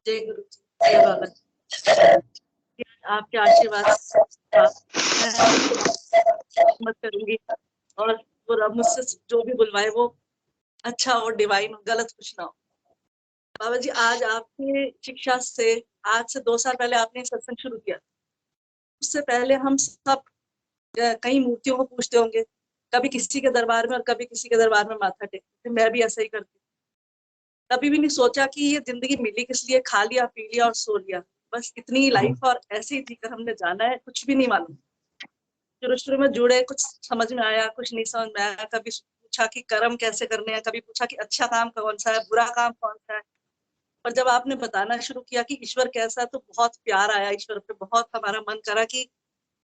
जय गुरु जी, जय बाबा जी। आपके आशीर्वाद मत करूंगी और वो मुझसे जो भी बुलवाए वो अच्छा और डिवाइन, गलत कुछ ना हो। बाबा जी, आज आपकी शिक्षा से आज से 2 साल पहले आपने सत्संग शुरू किया। उससे पहले हम सब कई मूर्तियों को पूछते होंगे, कभी किसी के दरबार में और कभी किसी के दरबार में माथा टेकते। मैं भी ऐसा ही करती। कभी भी नहीं सोचा कि ये जिंदगी मिली किस लिए, खा लिया पी लिया और सो लिया, बस इतनी लाइफ और ऐसे ही जीकर हमने जाना है, कुछ भी नहीं मालूम। शुरू शुरू में जुड़े, कुछ समझ में आया, कुछ नहीं समझ में आया। कभी पूछा कि कर्म कैसे करने हैं, कभी पूछा कि अच्छा काम कौन सा है, बुरा काम कौन सा है। और जब आपने बताना शुरू किया कि ईश्वर कैसा है, तो बहुत प्यार आया ईश्वर पे। बहुत हमारा मन करा कि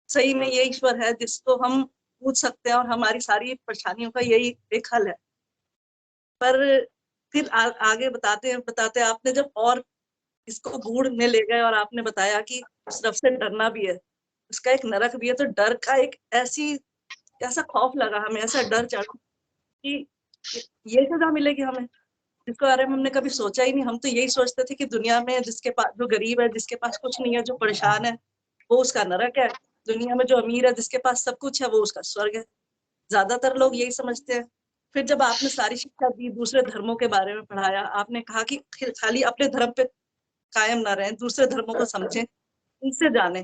सही में ये ईश्वर है जिसको हम पूछ सकते हैं और हमारी सारी परेशानियों का यही एक हल है। पर फिर आगे बताते बताते आपने जब और इसको गूढ़ में ले गए और आपने बताया कि उस रब से डरना भी है, उसका एक नरक भी है, तो डर का एक ऐसा खौफ लगा हमें, ऐसा डर चढ़ा कि ये सजा मिलेगी हमें, जिसके बारे में हमने कभी सोचा ही नहीं। हम तो यही सोचते थे कि दुनिया में जिसके पास, जो गरीब है, जिसके पास कुछ नहीं है, जो परेशान है, वो उसका नरक है। दुनिया में जो अमीर है, जिसके पास सब कुछ है, वो उसका स्वर्ग है। ज्यादातर लोग यही समझते हैं। फिर जब आपने सारी शिक्षा दी, दूसरे धर्मों के बारे में पढ़ाया, आपने कहा कि खाली अपने धर्म पे कायम ना रहें, दूसरे धर्मों को समझें, इनसे जाने।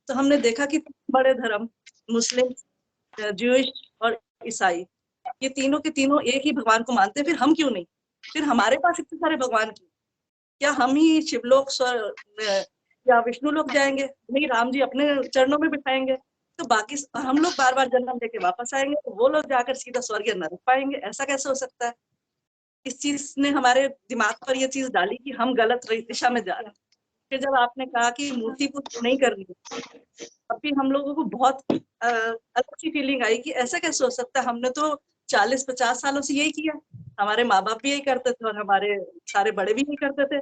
तो हमने देखा कि बड़े धर्म, मुस्लिम, ज्यूइश और ईसाई, ये तीनों के तीनों एक ही भगवान को मानते हैं। फिर हम क्यों नहीं? फिर हमारे पास इतने सारे भगवान क्यों? क्या हम ही शिवलोक या विष्णु लोक जाएंगे? नहीं, राम जी अपने चरणों में बिठाएंगे। तो बाकी हम लोग बार बार जन्म लेके वापस आएंगे, तो वो लोग जाकर सीधा स्वर्ग या नरक पाएंगे। ऐसा कैसे हो सकता है? इस चीज ने हमारे दिमाग पर ये चीज डाली कि हम गलत दिशा में जा रहे हैं। फिर जब आपने कहा कि मूर्ति पूजा नहीं करनी, तब भी हम लोगों को बहुत अलग सी फीलिंग आई कि ऐसा कैसे हो सकता है। हमने तो 40-50 सालों से यही किया, हमारे माँ बाप भी यही करते थे और हमारे सारे बड़े भी यही करते थे।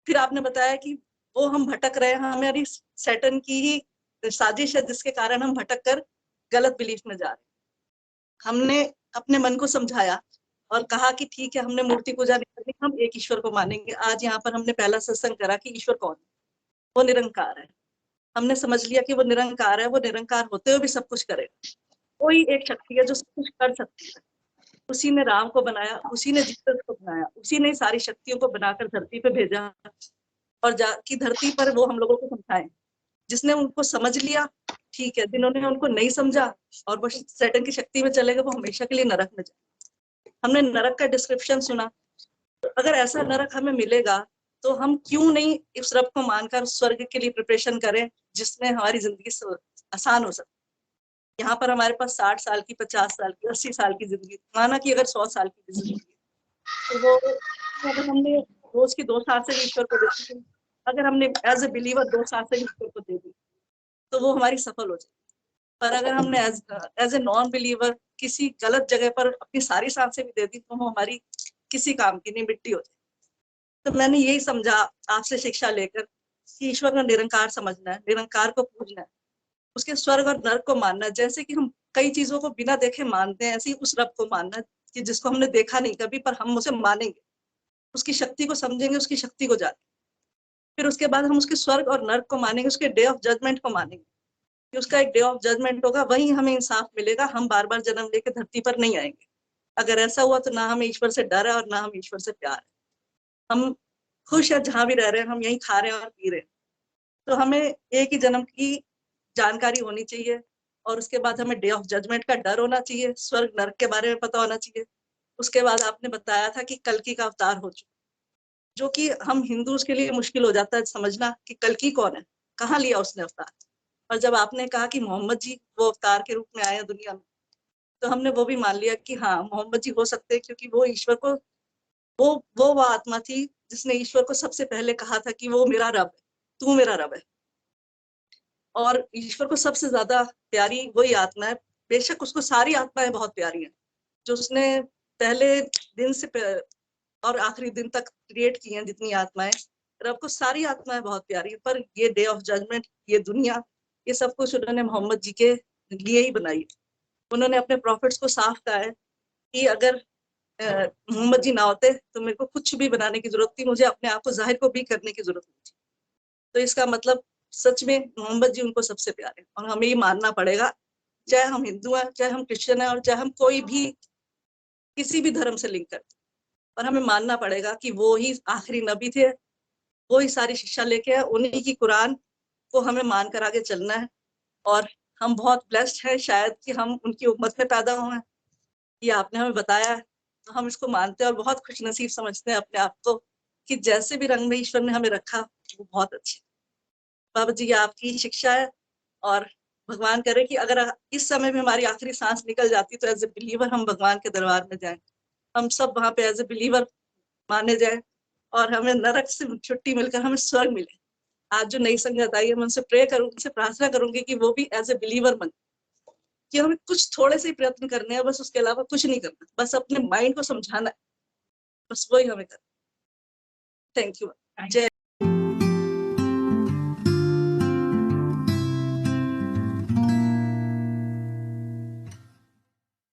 फिर आपने बताया कि वो हम भटक रहे हैं, हमारी सैटर्न की ही साजिश है जिसके कारण हम भटक कर गलत बिलीफ में जा रहे हैं। हमने अपने मन को समझाया और कहा कि ठीक है, हमने मूर्ति पूजा नहीं करनी, हम एक ईश्वर को मानेंगे। आज यहाँ पर हमने पहला सत्संग करा कि ईश्वर कौन है? वो निरंकार है। हमने समझ लिया कि वो निरंकार है, वो निरंकार होते हुए भी सब कुछ करेगा। कोई एक शक्ति है जो सब कुछ कर सकती है। उसी ने राम को बनाया, उसी ने जीसस को बनाया, उसी ने सारी शक्तियों को बनाकर धरती पे भेजा और जाकी धरती पर वो हम लोगों को समझाए। जिसने उनको समझ लिया ठीक है, जिन्होंने उनको नहीं समझा और वो सैटर्न की शक्ति में चले गए, वो हमेशा के लिए नरक में जाए। हमने नरक का डिस्क्रिप्शन सुना। तो अगर ऐसा नरक हमें मिलेगा तो हम क्यों नहीं इस रब को मानकर स्वर्ग के लिए प्रिपरेशन करें, जिसमें हमारी जिंदगी आसान हो सके। यहाँ पर हमारे पास 60 साल की, 50 साल की, 80 साल की जिंदगी, माना कि अगर 100 साल की जिंदगी, तो वो अगर हमने रोज की 2 सांसें भी ईश्वर को दे दी, अगर हमने एज ए बिलीवर 2 सांसें भी ईश्वर को दे दी, तो वो हमारी सफल हो जाएगी। पर अगर हमने एज ए नॉन बिलीवर किसी गलत जगह पर अपनी सारी सांसें भी दे दी, तो वो हमारी किसी काम की नहीं, मिट्टी हो जाएगी। तो मैंने यही समझा आपसे शिक्षा लेकर कि ईश्वर का निरंकार समझना है, निरंकार को पूजना है, उसके स्वर्ग और नरक को मानना है। जैसे कि हम कई चीजों को बिना देखे मानते हैं, ऐसे ही उस रब को मानना है कि जिसको हमने देखा नहीं कभी, पर हम उसे मानेंगे, उसकी शक्ति को समझेंगे, उसकी शक्ति को जानेंगे। फिर उसके बाद हम उसके स्वर्ग और नरक को मानेंगे, उसके डे ऑफ जजमेंट को मानेंगे कि उसका एक डे ऑफ जजमेंट होगा, वही हमें इंसाफ मिलेगा। हम बार बार जन्म लेके धरती पर नहीं आएंगे। अगर ऐसा हुआ तो ना हमें ईश्वर से डर है और ना हम ईश्वर से प्यार है। हम खुश है जहां भी रह रहे हैं, हम यहीं खा रहे हैं और पी रहे हैं। तो हमें एक ही जन्म की जानकारी होनी चाहिए और उसके बाद हमें डे ऑफ जजमेंट का डर होना चाहिए, स्वर्ग नरक के बारे में पता होना चाहिए। उसके बाद आपने बताया था कि कल्कि का अवतार हो चुका, जो कि हम हिंदूज के लिए मुश्किल हो जाता है समझना कि कल्कि कौन है, कहाँ लिया उसने अवतार। और जब आपने कहा कि मोहम्मद जी वो अवतार के रूप में आए हैं दुनिया में, तो हमने वो भी मान लिया कि हाँ, मोहम्मद जी हो सकते हैं, क्योंकि वो ईश्वर को, वो आत्मा थी जिसने ईश्वर को सबसे पहले कहा था कि वो मेरा रब है, तू मेरा रब है। और ईश्वर को सबसे ज्यादा प्यारी वही आत्मा है। बेशक उसको सारी आत्माएं बहुत प्यारी हैं, जो उसने पहले दिन से और आखिरी दिन तक क्रिएट की हैं जितनी आत्माएं, रब को सारी आत्माएं बहुत प्यारी है। पर ये डे ऑफ जजमेंट, ये दुनिया, ये सब कुछ उन्होंने मोहम्मद जी के लिए ही बनाई। उन्होंने अपने प्रॉफिट्स को साफ कहा है कि अगर मोहम्मद जी ना होते तो मेरे को कुछ भी बनाने की जरूरत थी, मुझे अपने आप को जाहिर को भी करने की जरूरत नहीं थी। तो इसका मतलब सच में मोहम्मद जी उनको सबसे प्यारे, और हमें ये मानना पड़ेगा, चाहे हम हिंदू हैं, चाहे हम क्रिश्चियन हैं, और चाहे हम कोई भी किसी भी धर्म से लिंक करते, पर हमें मानना पड़ेगा कि वो ही आखिरी नबी थे, वो ही सारी शिक्षा लेके आए, उन्हीं की कुरान को हमें मान कर आगे चलना है। और हम बहुत ब्लेस्ड हैं शायद कि हम उनकी उम्मत में पैदा हुए हैं, ये आपने हमें बताया है, तो हम इसको मानते हैं और बहुत खुशनसीब समझते हैं अपने आप को कि जैसे भी रंग में ईश्वर ने हमें रखा वो बहुत अच्छे। बाबा जी ये आपकी शिक्षा है, और भगवान करे कि अगर इस समय भी हमारी आखिरी सांस निकल जाती तो एज ए बिलीवर हम भगवान के दरबार में जाएं, हम सब वहां पे एज ए बिलीवर माने जाए, और हमें नरक से छुट्टी मिलकर हमें स्वर्ग मिले। आज जो नई संगत आई है मैं उनसे प्रे करूंगी, उनसे प्रार्थना करूंगी कि वो भी एज ए बिलीवर बने, कि हमें कुछ थोड़े से प्रयत्न करने हैं बस, उसके अलावा कुछ नहीं करना, बस अपने माइंड को समझाना है, बस वही हमें करना। Thank you. जय